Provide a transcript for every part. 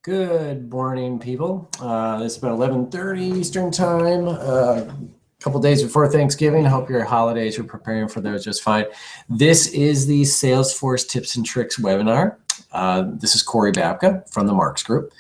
Good morning, people. It's about 11:30 Eastern time, a couple days before Thanksgiving. I hope your holidays are preparing for those just fine. This is the Salesforce Tips and Tricks webinar. This is Corey Babka from the Marks Group.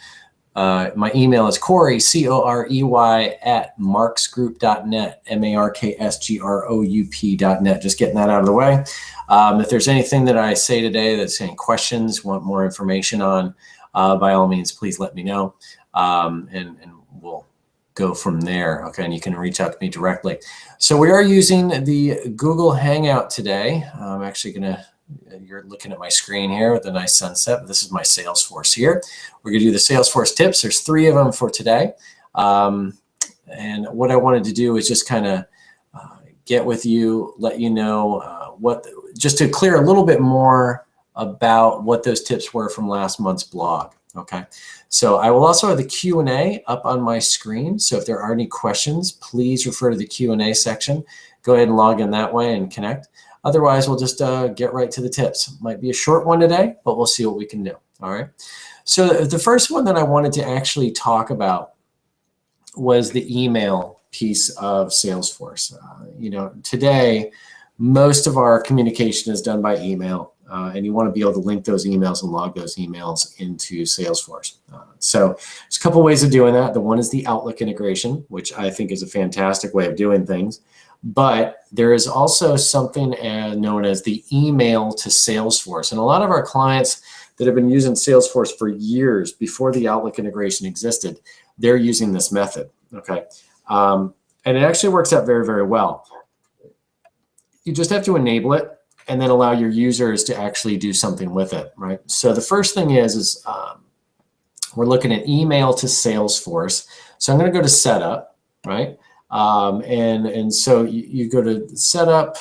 My email is Corey, C-O-R-E-Y, @marksgroup.net, MARKSGROUP.net. Just getting that out of the way. If there's anything that I say today that's any questions, want more information on, by all means, please let me know, and we'll go from there. Okay, and you can reach out to me directly. So we are using the Google Hangout today. I'm actually going to, you're looking at my screen here with a nice sunset. This is my Salesforce here. We're going to do the Salesforce tips. There's 3 of them for today. And what I wanted to do is just kind of get with you, let you know just to clear a little bit more about what those tips were from last month's blog. Okay, so I will also have the Q&A up on my screen. So if there are any questions, please refer to the Q&A section. Go ahead and log in that way and connect. Otherwise, we'll just get right to the tips. Might be a short one today, but we'll see what we can do. All right. So the first one that I wanted to actually talk about was the email piece of Salesforce. Today, most of our communication is done by email. And you want to be able to link those emails and log those emails into Salesforce. So there's a couple ways of doing that. The one is the Outlook integration, which I think is a fantastic way of doing things. But there is also something known as the email to Salesforce. And a lot of our clients that have been using Salesforce for years before the Outlook integration existed, they're using this method. Okay, and it actually works out very, very well. You just have to enable it and then allow your users to actually do something with it, right? So the first thing is we're looking at email to Salesforce. So I'm going to go to setup, right? And so you go to setup,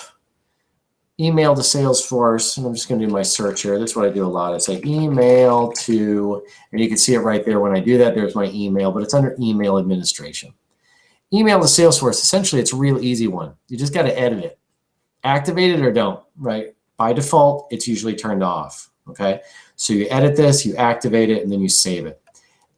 email to Salesforce, and I'm just going to do my search here. That's what I do a lot. I say email to, and you can see it right there when I do that. There's my email, but it's under email administration. Email to Salesforce, essentially, it's a real easy one. You just got to edit it. Activate it or don't, right? By default, it's usually turned off, okay? So you edit this, you activate it, and then you save it.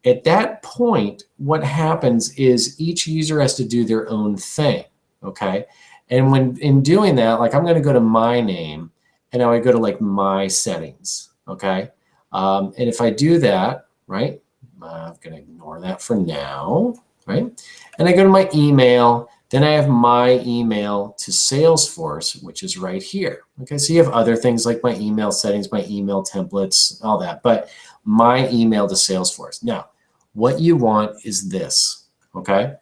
At that point, what happens is each user has to do their own thing, okay? And when in doing that, like I'm gonna go to my name, and now I go to like my settings, okay? And if I do that, right, I'm gonna ignore that for now, right? And I go to my email, then I have my email to Salesforce, which is right here. Okay, so you have other things like my email settings, my email templates, all that, but my email to Salesforce. Now, what you want is this, okay?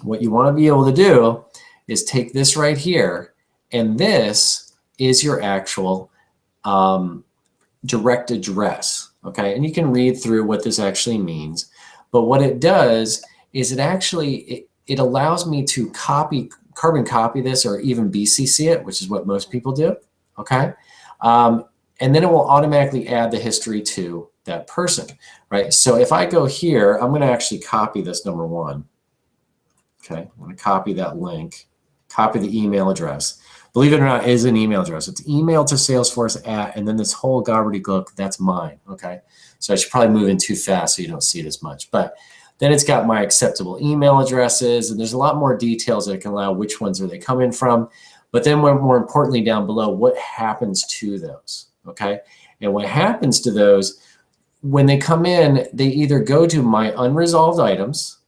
What you want to be able to do is take this right here, and this is your actual direct address, okay? And you can read through what this actually means, but what it does is it allows me to carbon copy this or even BCC it, which is what most people do, okay? And then it will automatically add the history to that person, right? So if I go here, I'm gonna actually copy this number 1, okay? I'm gonna copy that link, copy the email address. Believe it or not, it is an email address. It's email to Salesforce and then this whole gobbledygook, that's mine, okay? So I should probably move in too fast so you don't see it as much, but then it's got my acceptable email addresses, and there's a lot more details that can allow which ones are they coming from. But then more importantly down below, what happens to those, okay? And what happens to those, when they come in, they either go to my unresolved items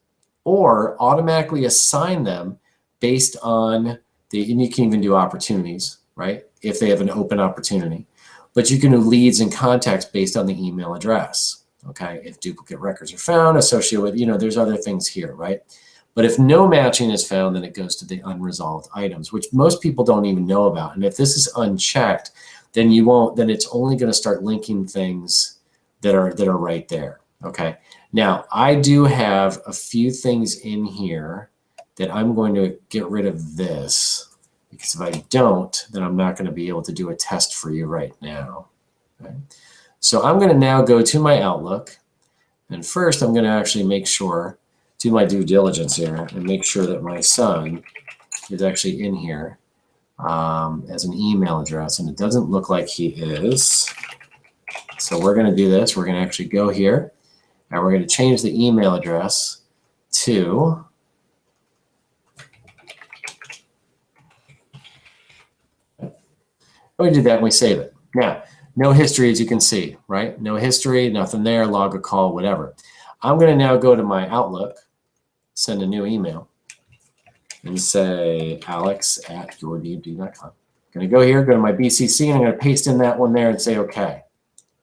or automatically assign them based on and you can even do opportunities, right? If they have an open opportunity. But you can do leads and contacts based on the email address. Okay, if duplicate records are found associated with, there's other things here, right? But if no matching is found, then it goes to the unresolved items, which most people don't even know about. And if this is unchecked, then then it's only going to start linking things that are right there. Okay. Now I do have a few things in here that I'm going to get rid of this, because if I don't, then I'm not going to be able to do a test for you right now. Okay. So I'm going to now go to my Outlook, and first I'm going to actually do my due diligence here and make sure that my son is actually in here as an email address, and it doesn't look like he is. So we're going to do this. We're going to actually go here, And we're going to change the email address to we do that and we save it. Now, no history, as you can see, right? No history, nothing there, log a call, whatever. I'm going to now go to my Outlook, send a new email, and say alex@yourdmd.com. I'm going to go here, go to my BCC, and I'm going to paste in that one there and say OK,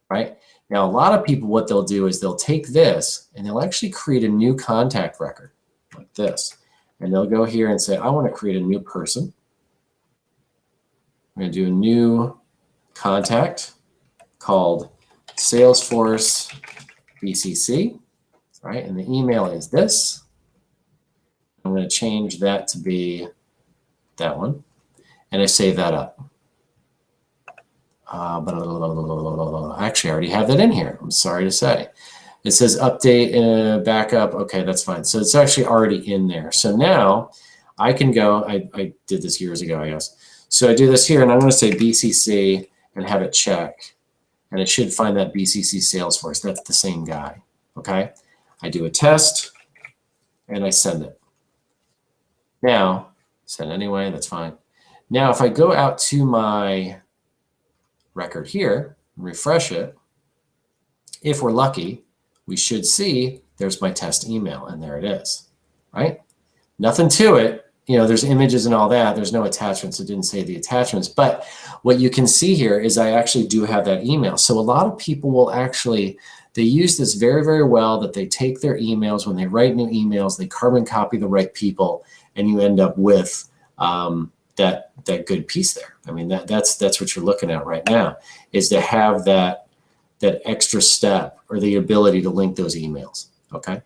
right? Now, a lot of people, what they'll do is they'll take this and they'll actually create a new contact record like this. And they'll go here and say, I want to create a new person. I'm going to do a new contact called Salesforce BCC, right? And the email is this. I'm going to change that to be that one. And I save that up. Actually, I already have that in here. I'm sorry to say. It says update backup. Okay, that's fine. So it's actually already in there. So now I can go. I did this years ago, I guess. So I do this here, and I'm going to say BCC and have it check. And it should find that BCC Salesforce. That's the same guy. Okay. I do a test, and I send it. Now, send anyway. That's fine. Now, if I go out to my record here, refresh it, if we're lucky, we should see there's my test email, and there it is, right? Nothing to it. You know, there's images and all that. There's no attachments. It didn't say the attachments. But what you can see here is I actually do have that email. So a lot of people will actually, they use this very, very well, that they take their emails, when they write new emails, they carbon copy the right people, and you end up with that good piece there. I mean, that's what you're looking at right now, is to have that extra step or the ability to link those emails. Okay.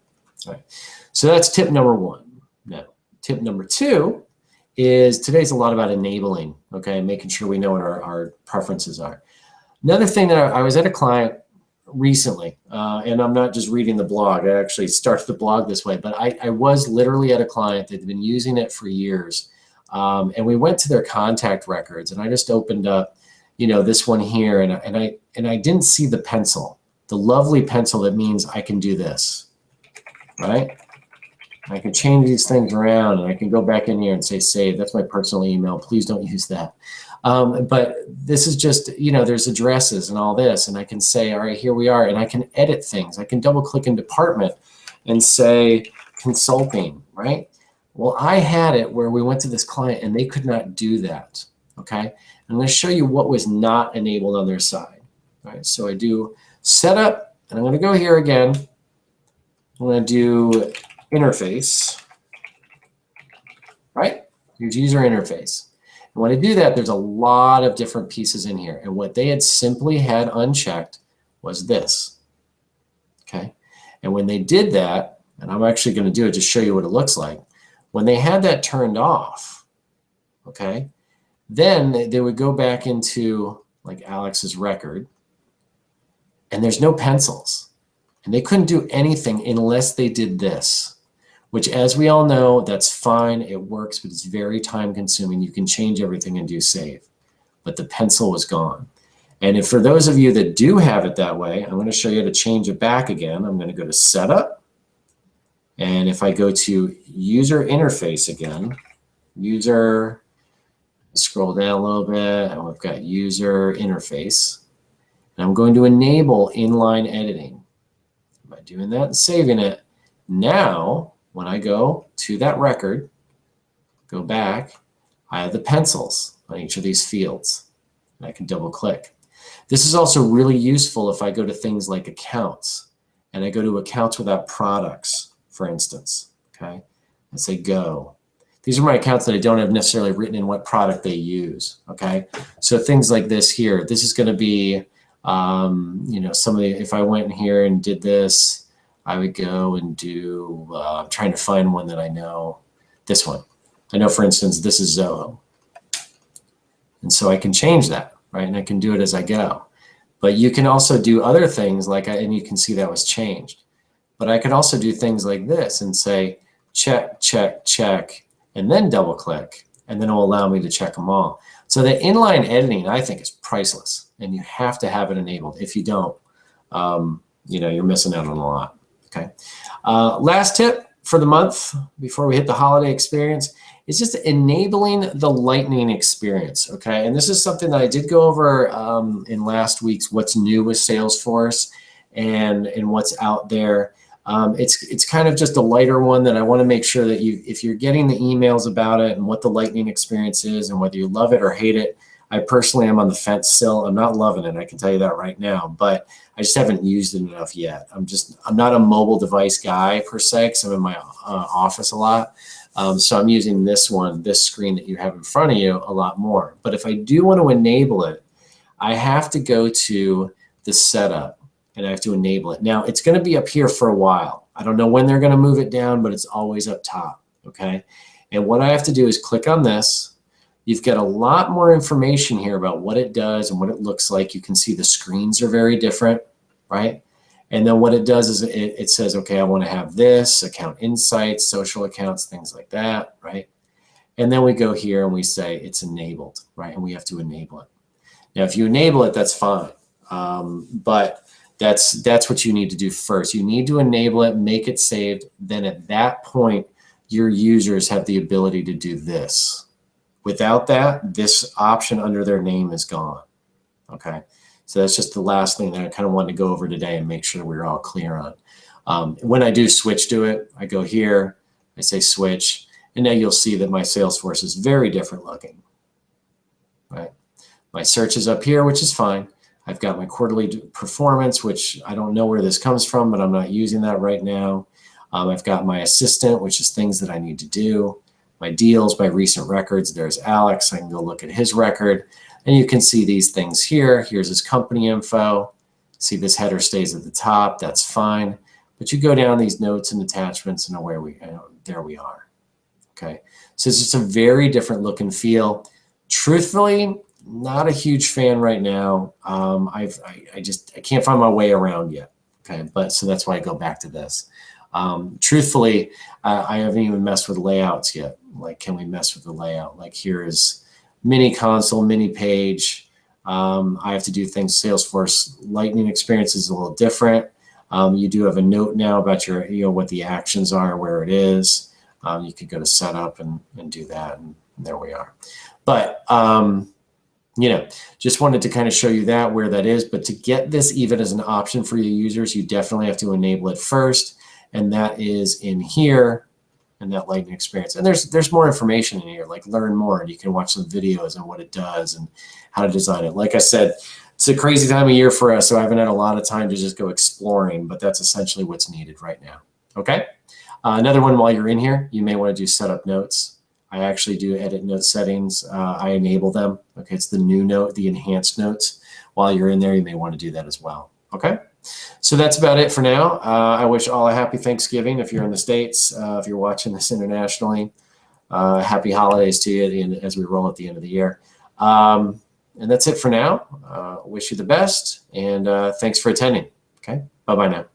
All right. So that's tip number one. Now, tip number two is today's a lot about enabling. Okay, making sure we know what our preferences are. Another thing that I was at a client recently, and I'm not just reading the blog. I actually started the blog this way, but I was literally at a client that had been using it for years. And we went to their contact records, and I just opened up, you know, this one here, and I didn't see the pencil, the lovely pencil that means I can do this, right? I can change these things around, and I can go back in here and say save. That's my personal email. Please don't use that. But this is just, you know, there's addresses and all this, and I can say, all right, here we are, and I can edit things. I can double click in department and say consulting, right? Well, I had it where we went to this client and they could not do that, okay? I'm going to show you what was not enabled on their side. All right, so I do setup, and I'm going to go here again. I'm going to do interface, right? Here's user interface. And when I do that, there's a lot of different pieces in here. And what they had simply had unchecked was this, okay? And when they did that, and I'm actually going to do it to show you what it looks like, when they had that turned off, okay, then they would go back into like Alex's record, and there's no pencils. And they couldn't do anything unless they did this, which, as we all know, that's fine. It works, but it's very time consuming. You can change everything and do save, but the pencil was gone. And if, for those of you that do have it that way, I'm going to show you how to change it back again. I'm going to go to setup. And if I go to user interface again, user, scroll down a little bit, and we've got user interface. And I'm going to enable inline editing. By doing that and saving it, now when I go to that record, go back, I have the pencils on each of these fields. And I can double click. This is also really useful if I go to things like accounts, and I go to accounts without products, for instance, okay? And say go. These are my accounts that I don't have necessarily written in what product they use, okay? So things like this here, this is gonna be, you know, somebody, if I went in here and did this, I would go and do, I'm trying to find one that I know, this one. I know, for instance, this is Zoho. And so I can change that, right? And I can do it as I go. But you can also do other things like, and you can see that was changed. But I could also do things like this and say, check, check, check, and then double click, and then it will allow me to check them all. So the inline editing, I think, is priceless, and you have to have it enabled. If you don't, you know, you're missing out on a lot. Okay. Last tip for the month before we hit the holiday experience is just enabling the lightning experience. Okay. And this is something that I did go over in last week's What's New with Salesforce and what's out there. It's kind of just a lighter one that I want to make sure that if you're getting the emails about it and what the lightning experience is and whether you love it or hate it. I personally am on the fence still. I'm not loving it. I can tell you that right now, but I just haven't used it enough yet. I'm not a mobile device guy per se, because I'm in my office a lot. So I'm using this screen that you have in front of you a lot more. But if I do want to enable it, I have to go to the setup and I have to enable it. Now it's going to be up here for a while. I don't know when they're going to move it down, but it's always up top. Okay. And what I have to do is click on this. You've got a lot more information here about what it does and what it looks like. You can see the screens are very different, right? And then what it does is it says, okay, I want to have this, account insights, social accounts, things like that, right? And then we go here and we say it's enabled, right? And we have to enable it. Now, if you enable it, that's fine. But that's what you need to do first. You need to enable it, make it saved. Then at that point, your users have the ability to do this. Without that, this option under their name is gone. Okay, so that's just the last thing that I kind of wanted to go over today and make sure we're all clear on. When I do switch to it, I go here, I say switch, and now you'll see that my Salesforce is very different looking. Right, my search is up here, which is fine. I've got my quarterly performance, which I don't know where this comes from, but I'm not using that right now. I've got my assistant, which is things that I need to do. My deals, my recent records, there's Alex. I can go look at his record. And you can see these things here. Here's his company info. See, this header stays at the top. That's fine. But you go down these notes and attachments and there we are. Okay. So it's just a very different look and feel. Truthfully, not a huge fan right now. I can't find my way around yet. Okay. But so that's why I go back to this. Truthfully, I haven't even messed with layouts yet. Like, can we mess with the layout? Like, here is mini console, mini page. I have to do things. Salesforce Lightning experience is a little different. You do have a note now about your, what the actions are, where it is. You could go to setup and do that, and there we are. But just wanted to kind of show you that where that is. But to get this even as an option for your users, you definitely have to enable it first. And that is in here, and that Lightning experience. And there's more information in here, like learn more, and you can watch some videos on what it does and how to design it. Like I said, it's a crazy time of year for us, so I haven't had a lot of time to just go exploring, but that's essentially what's needed right now. Okay. Another one, while you're in here, you may want to do setup notes. I actually do edit note settings. I enable them. Okay, it's the new note, the enhanced notes. While you're in there, you may want to do that as well. Okay. So that's about it for now. I wish all a happy Thanksgiving if you're in the States. If you're watching this internationally, happy holidays to you as we roll at the end of the year. And that's it for now. Wish you the best, and thanks for attending. Okay, bye-bye now.